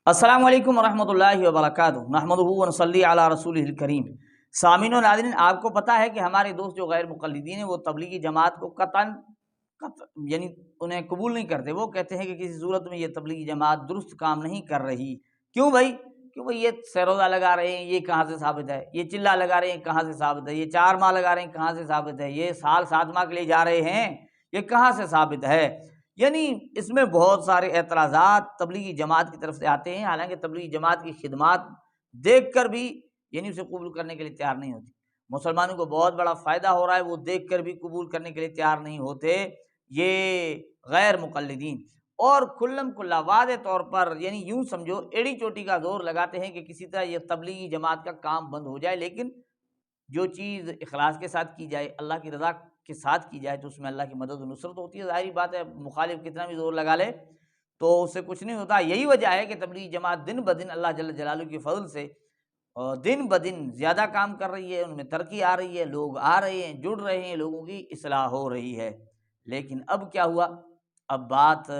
السلام علیکم ورحمۃ اللہ وبرکاتہ، نحمدہ ونصلی علی رسولہ الکریم۔ سامعین و ناظرین، آپ کو پتہ ہے کہ ہمارے دوست جو غیر مقلدین ہیں وہ تبلیغی جماعت کو قطعاً یعنی انہیں قبول نہیں کرتے۔ وہ کہتے ہیں کہ کسی صورت میں یہ تبلیغی جماعت درست کام نہیں کر رہی۔ کیوں بھائی؟ کیوں بھائی، یہ سروزہ لگا رہے ہیں، یہ کہاں سے ثابت ہے؟ یہ چلہ لگا رہے ہیں، کہاں سے ثابت ہے؟ یہ 4 ماہ لگا رہے ہیں، کہاں سے ثابت ہے؟ یہ سال 7 ماہ کے لیے جا رہے ہیں، یہ کہاں سے ثابت ہے؟ یعنی اس میں بہت سارے اعتراضات تبلیغی جماعت کی طرف سے آتے ہیں، حالانکہ تبلیغی جماعت کی خدمات دیکھ کر بھی یعنی اسے قبول کرنے کے لیے تیار نہیں ہوتی۔ مسلمانوں کو بہت بڑا فائدہ ہو رہا ہے، وہ دیکھ کر بھی قبول کرنے کے لیے تیار نہیں ہوتے یہ غیر مقلدین، اور کھلم کھلا واضح طور پر یعنی یوں سمجھو ایڑی چوٹی کا زور لگاتے ہیں کہ کسی طرح یہ تبلیغی جماعت کا کام بند ہو جائے، لیکن جو چیز اخلاص کے ساتھ کی جائے، اللہ کی رضا کے ساتھ کی جائے تو اس میں اللہ کی مدد و نصرت ہوتی ہے۔ ظاہری بات ہے، مخالف کتنا بھی زور لگا لے تو اس سے کچھ نہیں ہوتا۔ یہی وجہ ہے کہ تبلیغی جماعت دن بدن اللہ جل جلالہ کے فضل سے دن بدن زیادہ کام کر رہی ہے، ان میں ترقی آ رہی ہے، لوگ آ رہے ہیں، جڑ رہے ہیں، لوگوں کی اصلاح ہو رہی ہے۔ لیکن اب کیا ہوا؟ اب بات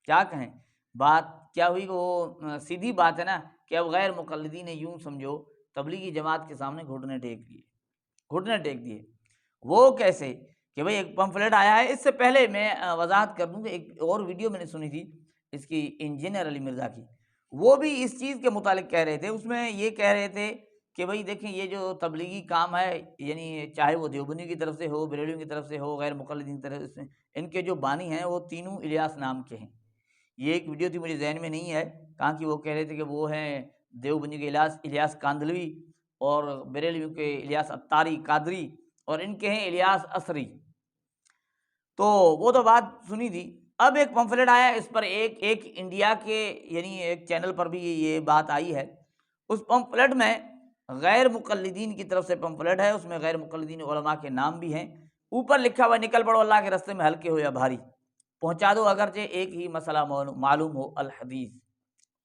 کیا کہیں، بات کیا ہوئی کہ وہ سیدھی بات ہے نا کہ اب غیر مقلدین نے یوں سمجھو تبلیغی جماعت کے سامنے گھٹنے ٹیک دیے۔ وہ کیسے کہ بھئی ایک پمفلٹ آیا ہے۔ اس سے پہلے میں وضاحت کر دوں کہ ایک اور ویڈیو میں نے سنی تھی اس کی انجینئر علی مرزا کی، وہ بھی اس چیز کے متعلق کہہ رہے تھے۔ اس میں یہ کہہ رہے تھے کہ بھئی دیکھیں، یہ جو تبلیغی کام ہے، یعنی چاہے وہ دیوبندیوں کی طرف سے ہو، بریلویوں کی طرف سے ہو، غیر مقلدین کی طرف سے، ان کے جو بانی ہیں وہ تینوں الیاس نام کے ہیں۔ یہ ایک ویڈیو تھی، مجھے ذہن میں نہیں ہے کہاں کی، وہ کہہ رہے تھے کہ وہ ہیں دیوبندی کے الیاس کاندلوی، اور بریلویوں کے الیاس اتاری قادری، اور ان کے ہیں الیاس عصری۔ تو وہ تو بات سنی تھی۔ اب ایک پمفلٹ آیا، اس پر ایک انڈیا کے یعنی ایک چینل پر بھی یہ بات آئی ہے۔ اس پمفلٹ میں غیر مقلدین کی طرف سے پمفلٹ ہے، اس میں غیر مقلدین علماء کے نام بھی ہیں۔ اوپر لکھا ہوا نکل پڑو اللہ کے راستے میں ہلکے ہو یا بھاری، پہنچا دو اگرچہ ایک ہی مسئلہ معلوم ہو الحدیث۔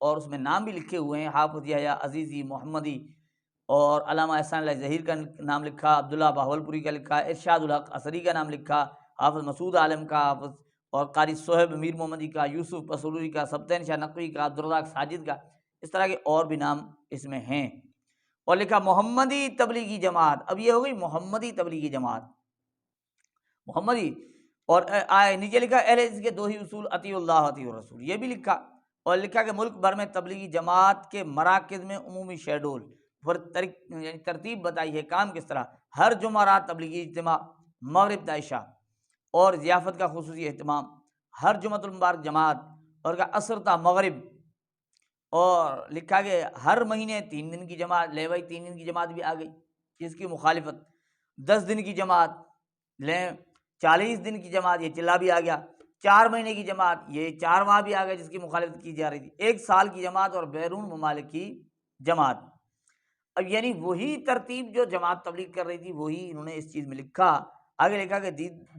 اور اس میں نام بھی لکھے ہوئے ہیں، حافظ یحییٰ عزیزی محمدی، اور علامہ احسان اللہ ظہیر کا نام لکھا، عبداللہ بہاولپوری کا لکھا، ارشاد الحق عصری کا نام لکھا، حافظ مسعود عالم کا، حافظ اور قاری صہیب میر محمدی کا، یوسف پسولوری کا، سبطین شاہ نقوی کا، عبدالرزاق ساجد کا، اس طرح کے اور بھی نام اس میں ہیں۔ اور لکھا محمدی تبلیغی جماعت۔ اب یہ ہو گئی محمدی تبلیغی جماعت، محمدی، اور نیچے لکھا اہل حدیث کے دو ہی اصول، اطیع اللہ اطیع الرسول، یہ بھی لکھا۔ اور لکھا کہ ملک بھر میں تبلیغی جماعت کے مراکز میں عمومی شیڈول، یعنی ترتیب بتائی ہے کام کس طرح۔ ہر جمعرات تبلیغی اجتماع، مغرب تا عشاء، اور ضیافت کا خصوصی اہتمام، ہر جمعۃ المبارک جماعت، اور کا عصر تا مغرب۔ اور لکھا کہ ہر مہینے 3 دن کی جماعت، لے بھائی 3 دن کی جماعت بھی آ گئی، اس کی مخالفت۔ 10 دن کی جماعت لیں، 40 دن کی جماعت، یہ چلا بھی آ گیا۔ 4 مہینے کی جماعت، یہ 4 ماہ بھی آ گئے جس کی مخالفت کی جا رہی تھی۔ 1 سال کی جماعت اور بیرون ممالک کی جماعت۔ اب یعنی وہی ترتیب جو جماعت تبلیغ کر رہی تھی وہی انہوں نے اس چیز میں لکھا۔ آگے لکھا کہ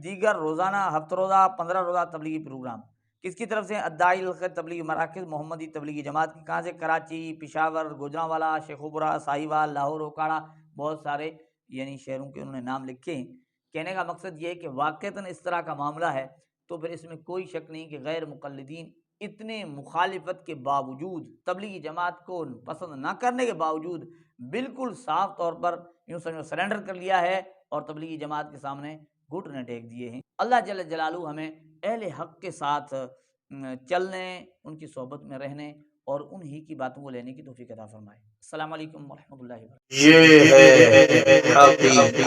دیگر روزانہ، ہفتہ روزہ، 15 روزہ تبلیغی پروگرام کس کی طرف سے؟ الداعی الخیر تبلیغی مراکز محمدی تبلیغی جماعت کی۔ کہاں سے؟ کراچی، پشاور، گوجرانوالا، شیخوپورہ، ساہیوال، لاہور، اوکاڑا، بہت سارے یعنی شہروں کے انہوں نے نام لکھے ہیں۔ کہنے کا مقصد یہ ہے کہ واقعتاً اس طرح کا معاملہ ہے تو پھر اس میں کوئی شک نہیں کہ غیر مقلدین اتنے مخالفت کے باوجود، تبلیغی جماعت کو پسند نہ کرنے کے باوجود، بالکل صاف طور پر یوں سمجھو سرنڈر کر لیا ہے اور تبلیغی جماعت کے سامنے گھٹنے ٹیک دیے ہیں۔ اللہ جل جلالہ ہمیں اہل حق کے ساتھ چلنے، ان کی صحبت میں رہنے اور انہی کی باتوں کو لینے کی توفیق عطا فرمائے۔ السلام علیکم ورحمۃ اللہ وبرکاتہ۔ یہ ہے حقیقت۔